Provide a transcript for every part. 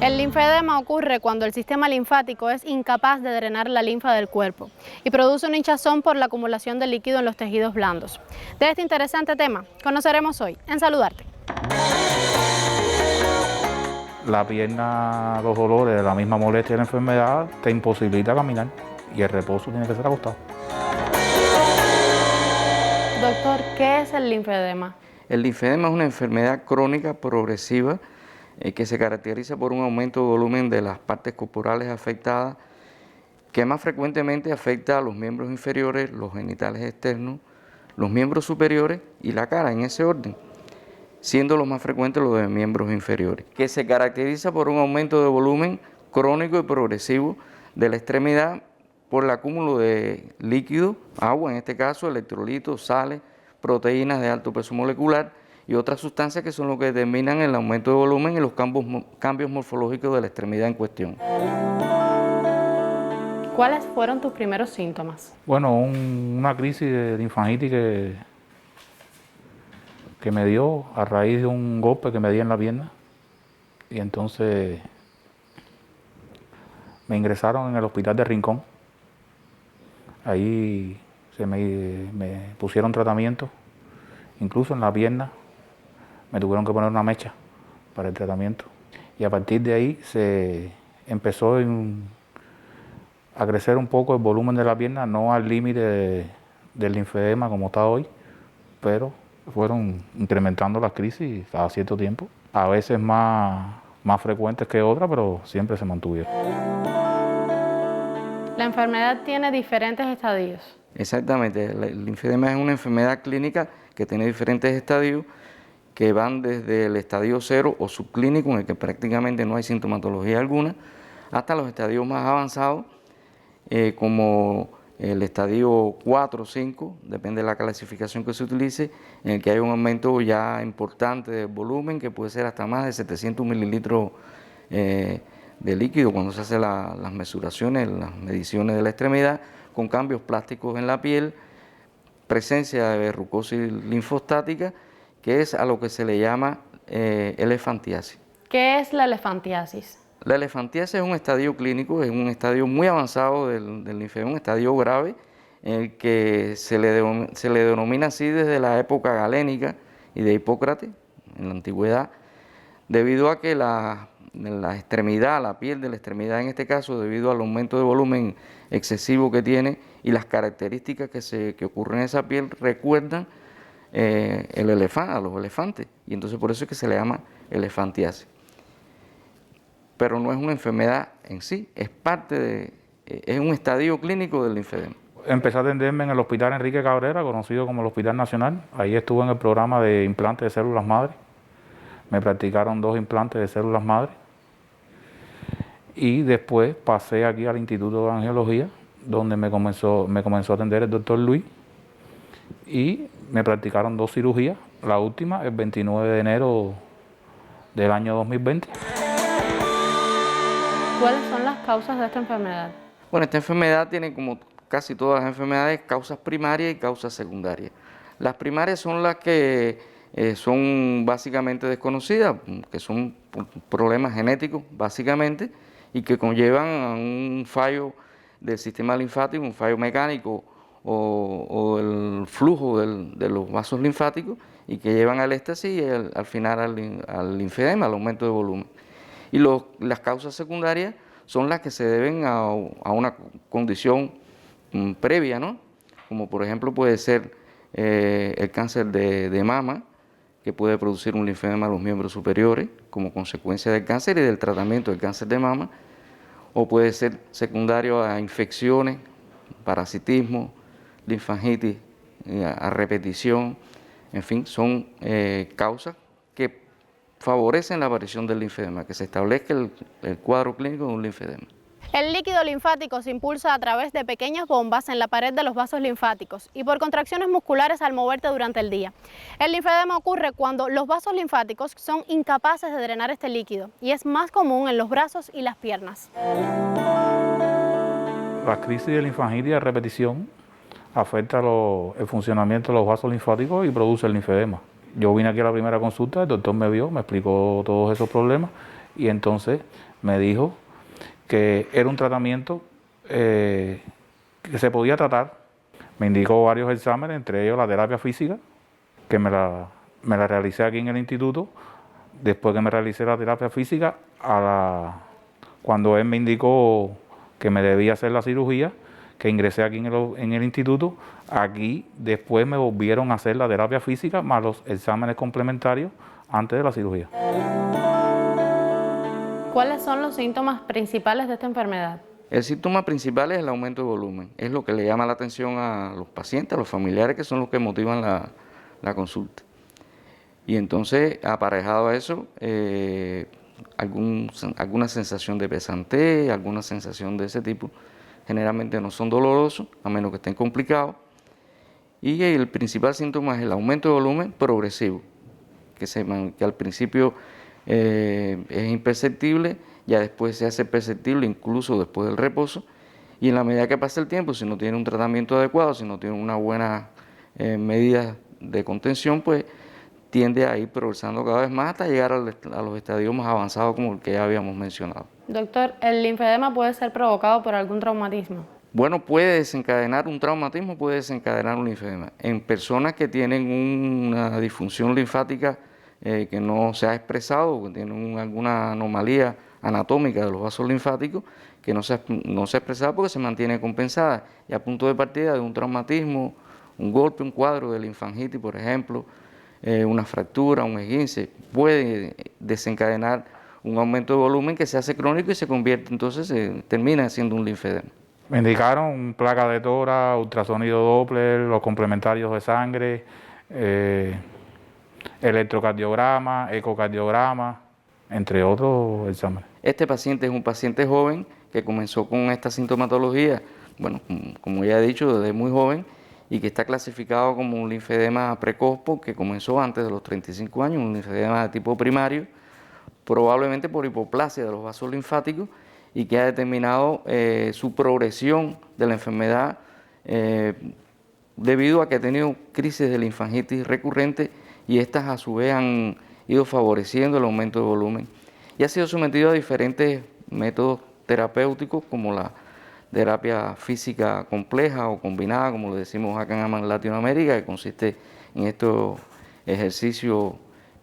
El linfedema ocurre cuando el sistema linfático es incapaz de drenar la linfa del cuerpo y produce una hinchazón por la acumulación de líquido en los tejidos blandos. De este interesante tema conoceremos hoy en Saludarte. La pierna, los dolores, la misma molestia de la enfermedad te imposibilita caminar y el reposo tiene que ser acostado. Doctor, ¿qué es el linfedema? El linfedema es una enfermedad crónica progresiva que se caracteriza por un aumento de volumen de las partes corporales afectadas, que más frecuentemente afecta a los miembros inferiores, los genitales externos, los miembros superiores y la cara, en ese orden, siendo los más frecuentes los de miembros inferiores, que se caracteriza por un aumento de volumen crónico y progresivo de la extremidad por el acúmulo de líquido, agua en este caso, electrolitos, sales, proteínas de alto peso molecular y otras sustancias que son lo que determinan el aumento de volumen y los cambios morfológicos de la extremidad en cuestión. ¿Cuáles fueron tus primeros síntomas? Bueno, una crisis de linfangitis que me dio a raíz de un golpe que me di en la pierna, y entonces me ingresaron en el hospital de Rincón. Ahí me pusieron tratamiento, incluso en la pierna me tuvieron que poner una mecha para el tratamiento, y a partir de ahí se empezó a crecer un poco el volumen de la pierna, no al límite del linfedema como está hoy, pero fueron incrementando las crisis cada cierto tiempo, a veces más frecuentes que otras, pero siempre se mantuvieron. La enfermedad tiene diferentes estadios. Exactamente, el linfedema es una enfermedad clínica que tiene diferentes estadios que van desde el estadio 0 o subclínico, en el que prácticamente no hay sintomatología alguna, hasta los estadios más avanzados, como el estadio 4 o 5, depende de la clasificación que se utilice, en el que hay un aumento ya importante de volumen, que puede ser hasta más de 700 mililitros de líquido cuando se hacen las mesuraciones, las mediciones de la extremidad, con cambios plásticos en la piel, presencia de verrucosis linfostática, que es a lo que se le llama elefantiasis. ¿Qué es la elefantiasis? La elefantiasis es un estadio clínico, es un estadio muy avanzado del linfedema, un estadio grave, en el que se le denomina así desde la época galénica y de Hipócrates, en la antigüedad, debido a que la extremidad, la piel de la extremidad en este caso, debido al aumento de volumen excesivo que tiene y las características que ocurren en esa piel, recuerdan a los elefantes, y entonces por eso es que se le llama elefantiasis. Pero no es una enfermedad en sí, es un estadio clínico del linfedema. Empecé a atenderme en el Hospital Enrique Cabrera, conocido como el Hospital Nacional. Ahí estuve en el programa de implantes de células madre. Me practicaron 2 implantes de células madre. Y después pasé aquí al Instituto de Angiología, donde me comenzó a atender el doctor Luis. Y me practicaron 2 cirugías, la última el 29 de enero del año 2020. ¿Cuáles son las causas de esta enfermedad? Bueno, esta enfermedad tiene, como casi todas las enfermedades, causas primarias y causas secundarias. Las primarias son las que son básicamente desconocidas, que son problemas genéticos básicamente, y que conllevan a un fallo del sistema linfático, un fallo mecánico o el flujo de los vasos linfáticos, y que llevan al éxtasis y al final al linfedema, al aumento de volumen. Y las causas secundarias son las que se deben a una condición previa, ¿no? Como por ejemplo puede ser el cáncer de mama, que puede producir un linfedema a los miembros superiores como consecuencia del cáncer y del tratamiento del cáncer de mama, o puede ser secundario a infecciones, parasitismo, linfangitis a repetición, en fin, son causas que favorecen la aparición del linfedema, que se establezca el cuadro clínico de un linfedema. El líquido linfático se impulsa a través de pequeñas bombas en la pared de los vasos linfáticos y por contracciones musculares al moverte durante el día. El linfedema ocurre cuando los vasos linfáticos son incapaces de drenar este líquido y es más común en los brazos y las piernas. La crisis de linfangitis a repetición afecta el funcionamiento de los vasos linfáticos y produce el linfedema. Yo vine aquí a la primera consulta, el doctor me vio, me explicó todos esos problemas y entonces me dijo que era un tratamiento que se podía tratar. Me indicó varios exámenes, entre ellos la terapia física, que me la realicé aquí en el instituto. Después que me realicé la terapia física, cuando él me indicó que me debía hacer la cirugía, que ingresé aquí en el instituto, aquí después me volvieron a hacer la terapia física más los exámenes complementarios antes de la cirugía. ¿Cuáles son los síntomas principales de esta enfermedad? El síntoma principal es el aumento de volumen. Es lo que le llama la atención a los pacientes, a los familiares, que son los que motivan la consulta. Y entonces, aparejado a eso, alguna sensación de pesantez, alguna sensación de ese tipo. Generalmente no son dolorosos, a menos que estén complicados. Y el principal síntoma es el aumento de volumen progresivo, que al principio es imperceptible, ya después se hace perceptible incluso después del reposo, y en la medida que pasa el tiempo, si no tiene un tratamiento adecuado, si no tiene una buena medida de contención, pues tiende a ir progresando cada vez más hasta llegar a los estadios más avanzados como el que ya habíamos mencionado. Doctor, ¿el linfedema puede ser provocado por algún traumatismo? Bueno, puede desencadenar un traumatismo, puede desencadenar un linfedema. En personas que tienen una disfunción linfática que no se ha expresado, que tienen alguna anomalía anatómica de los vasos linfáticos, que no se ha expresado porque se mantiene compensada, y a punto de partida de un traumatismo, un golpe, un cuadro de linfangitis, por ejemplo, una fractura, un esguince, puede desencadenar un aumento de volumen que se hace crónico y se convierte entonces, termina siendo un linfedema. Me indicaron placa de tórax, ultrasonido Doppler, los complementarios de sangre, electrocardiograma, ecocardiograma, entre otros exámenes. Este paciente es un paciente joven que comenzó con esta sintomatología, bueno, como ya he dicho, desde muy joven, y que está clasificado como un linfedema precoz porque comenzó antes de los 35 años, un linfedema de tipo primario, probablemente por hipoplasia de los vasos linfáticos, y que ha determinado su progresión de la enfermedad debido a que ha tenido crisis de linfangitis recurrente, y estas a su vez han ido favoreciendo el aumento de volumen. Y ha sido sometido a diferentes métodos terapéuticos como la terapia física compleja o combinada, como lo decimos acá en Latinoamérica, que consiste en estos ejercicios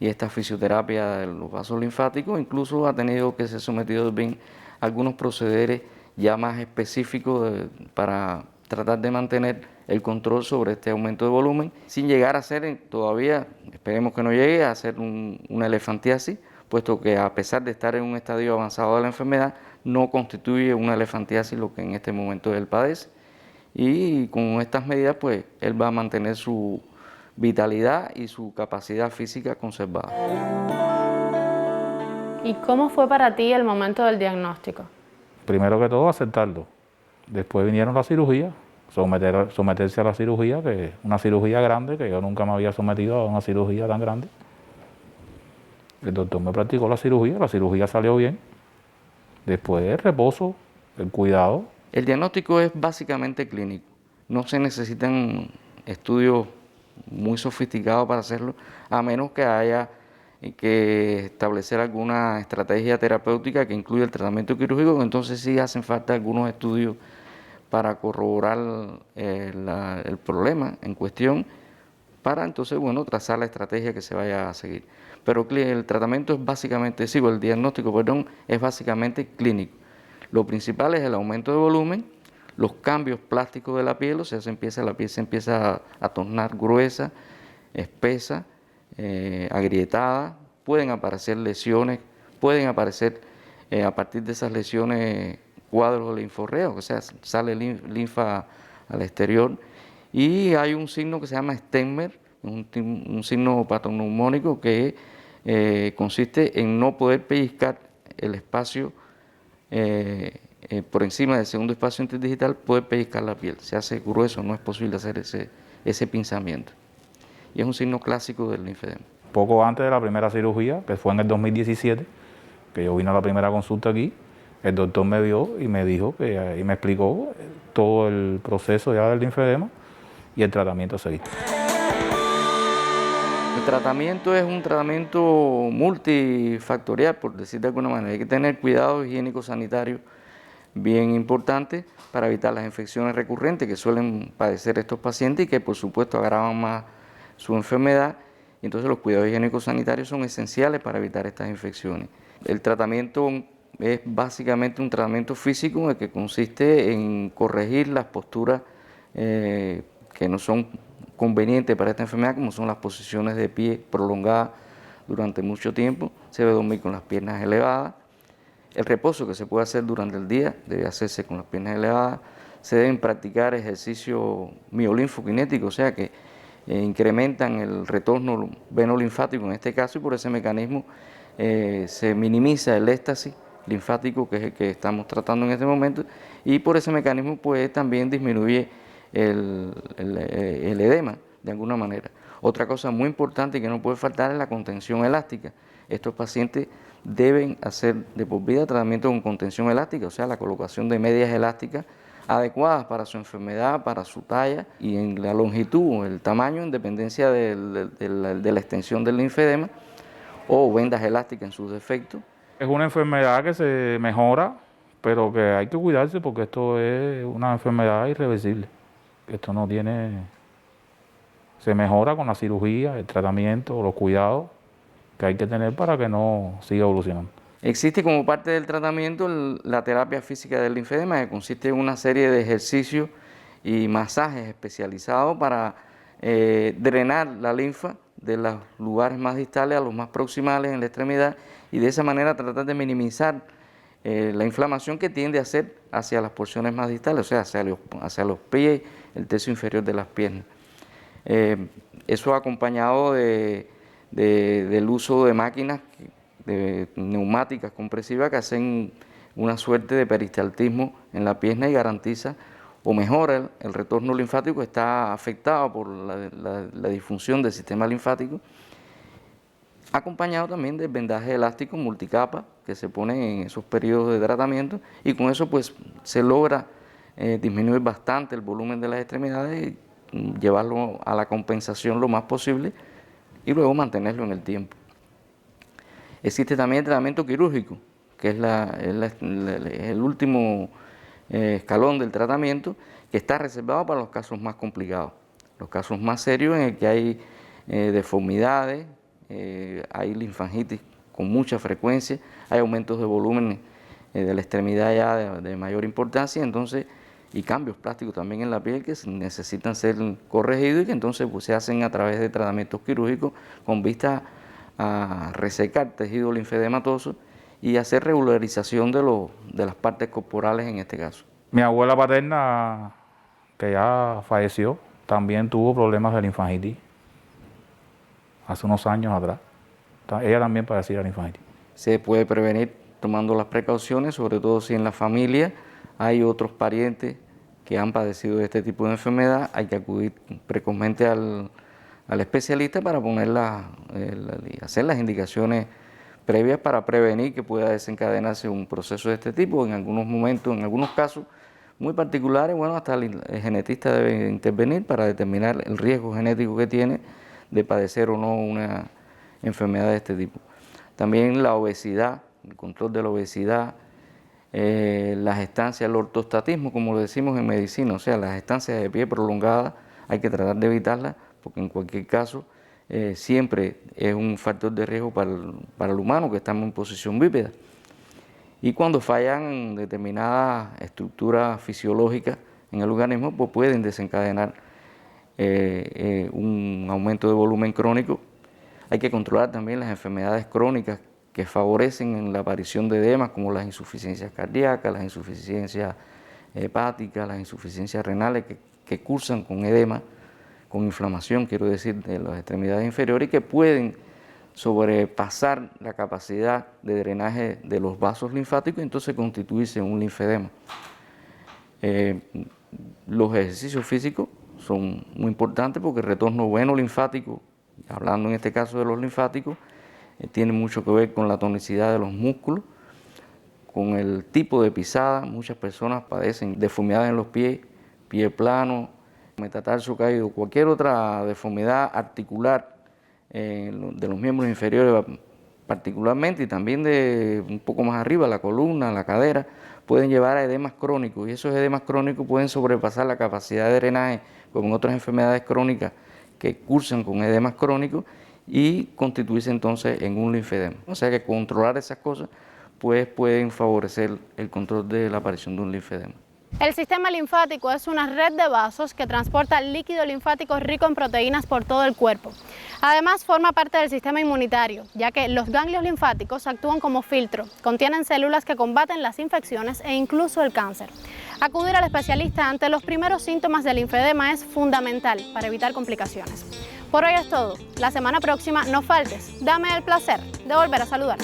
y esta fisioterapia de los vasos linfáticos. Incluso ha tenido que ser sometido también a algunos procederes ya más específicos para tratar de mantener el control sobre este aumento de volumen, sin llegar a ser todavía, esperemos que no llegue a ser una elefantiasis, puesto que a pesar de estar en un estadio avanzado de la enfermedad, no constituye una elefantiasis lo que en este momento él padece. Y con estas medidas, pues, él va a mantener su vitalidad y su capacidad física conservada. ¿Y cómo fue para ti el momento del diagnóstico? Primero que todo, aceptarlo. Después vinieron las cirugías, someterse a la cirugía, que es una cirugía grande, que yo nunca me había sometido a una cirugía tan grande. El doctor me practicó la cirugía salió bien. Después el reposo, el cuidado. El diagnóstico es básicamente clínico. No se necesitan estudios muy sofisticados para hacerlo, a menos que haya que establecer alguna estrategia terapéutica que incluya el tratamiento quirúrgico, entonces sí hacen falta algunos estudios para corroborar el problema en cuestión, para entonces, bueno, trazar la estrategia que se vaya a seguir. Pero el tratamiento es básicamente, el diagnóstico, perdón, es básicamente clínico. Lo principal es el aumento de volumen, los cambios plásticos de la piel, o sea, la piel se empieza a tornar gruesa, espesa, agrietada, pueden aparecer lesiones, pueden aparecer a partir de esas lesiones cuadros de linforreo, o sea, sale linfa al exterior, y hay un signo que se llama Stenmer, un signo patoneumónico que consiste en no poder pellizcar el espacio por encima del segundo espacio interdigital, poder pellizcar la piel, se hace grueso, no es posible hacer ese pinzamiento. Y es un signo clásico del linfedema. Poco antes de la primera cirugía, que fue en el 2017, que yo vine a la primera consulta aquí, el doctor me vio y me dijo y me explicó todo el proceso ya del linfedema y el tratamiento a seguir. El tratamiento es un tratamiento multifactorial, por decir de alguna manera. Hay que tener cuidados higiénicos sanitarios bien importantes para evitar las infecciones recurrentes que suelen padecer estos pacientes y que por supuesto agravan más su enfermedad. Entonces los cuidados higiénicos sanitarios son esenciales para evitar estas infecciones. El tratamiento es básicamente un tratamiento físico en el que consiste en corregir las posturas que no son convenientes para esta enfermedad, como son las posiciones de pie prolongadas durante mucho tiempo. Se debe dormir con las piernas elevadas. El reposo que se puede hacer durante el día debe hacerse con las piernas elevadas. Se deben practicar ejercicios miolinfokinéticos, o sea que incrementan el retorno venolinfático en este caso, y por ese mecanismo se minimiza el éxtasis linfático, que es el que estamos tratando en este momento, y por ese mecanismo pues también disminuye el edema de alguna manera. Otra cosa muy importante que no puede faltar es la contención elástica. Estos pacientes deben hacer de por vida tratamiento con contención elástica, o sea, la colocación de medias elásticas adecuadas para su enfermedad, para su talla y en la longitud, el tamaño, en dependencia de la extensión del linfedema, o vendas elásticas en sus defectos. Es una enfermedad que se mejora, pero que hay que cuidarse porque esto es una enfermedad irreversible. Esto no tiene... Se mejora con la cirugía, el tratamiento, los cuidados que hay que tener para que no siga evolucionando. Existe como parte del tratamiento la terapia física del linfedema, que consiste en una serie de ejercicios y masajes especializados para drenar la linfa de los lugares más distales a los más proximales en la extremidad, y de esa manera tratar de minimizar la inflamación que tiende a ser hacia las porciones más distales, o sea, hacia los pies, el tercio inferior de las piernas. Eso acompañado del uso de máquinas de neumáticas compresivas que hacen una suerte de peristaltismo en la pierna y garantiza o mejora el retorno linfático que está afectado por la disfunción del sistema linfático, acompañado también del vendaje elástico multicapa que se pone en esos periodos de tratamiento, y con eso pues se logra disminuir bastante el volumen de las extremidades y llevarlo a la compensación lo más posible y luego mantenerlo en el tiempo. Existe también el tratamiento quirúrgico, que es el último escalón del tratamiento, que está reservado para los casos más complicados, los casos más serios en el que hay deformidades, hay linfangitis con mucha frecuencia, hay aumentos de volumen de la extremidad ya de mayor importancia, entonces, y cambios plásticos también en la piel que necesitan ser corregidos y que entonces pues, se hacen a través de tratamientos quirúrgicos con vista a resecar tejido linfedematoso y hacer regularización de las partes corporales en este caso. Mi abuela paterna, que ya falleció, también tuvo problemas de linfangitis hace unos años atrás. Ella también padecía linfangitis. Se puede prevenir tomando las precauciones, sobre todo si en la familia hay otros parientes que han padecido de este tipo de enfermedad. Hay que acudir precozmente al especialista para hacer las indicaciones previas para prevenir que pueda desencadenarse un proceso de este tipo. En algunos momentos, en algunos casos muy particulares, bueno, hasta el genetista debe intervenir para determinar el riesgo genético que tiene de padecer o no una enfermedad de este tipo. También la obesidad, el control de la obesidad, las estancias, el ortostatismo, como lo decimos en medicina, o sea, las estancias de pie prolongadas, hay que tratar de evitarlas, porque en cualquier caso siempre es un factor de riesgo para el humano que estamos en posición bípeda. Y cuando fallan determinadas estructuras fisiológicas en el organismo, pues pueden desencadenar un aumento de volumen crónico. Hay que controlar también las enfermedades crónicas que favorecen en la aparición de edemas, como las insuficiencias cardíacas, las insuficiencias hepáticas, las insuficiencias renales que cursan con edema, con inflamación, quiero decir, de las extremidades inferiores, y que pueden sobrepasar la capacidad de drenaje de los vasos linfáticos y entonces constituirse en un linfedema. Los ejercicios físicos son muy importantes porque el retorno venolinfático, hablando en este caso de los linfáticos, tiene mucho que ver con la tonicidad de los músculos, con el tipo de pisada. Muchas personas padecen deformidades en los pies, pie plano, metatarso caído, cualquier otra deformidad articular de los miembros inferiores particularmente, y también de un poco más arriba, la columna, la cadera, pueden llevar a edemas crónicos, y esos edemas crónicos pueden sobrepasar la capacidad de drenaje, como en otras enfermedades crónicas que cursan con edemas crónicos, y constituirse entonces en un linfedema. O sea que controlar esas cosas pues pueden favorecer el control de la aparición de un linfedema. El sistema linfático es una red de vasos que transporta líquido linfático rico en proteínas por todo el cuerpo. Además, forma parte del sistema inmunitario, ya que los ganglios linfáticos actúan como filtro, contienen células que combaten las infecciones e incluso el cáncer. Acudir al especialista ante los primeros síntomas del linfedema es fundamental para evitar complicaciones. Por hoy es todo. La semana próxima no faltes. Dame el placer de volver a saludar.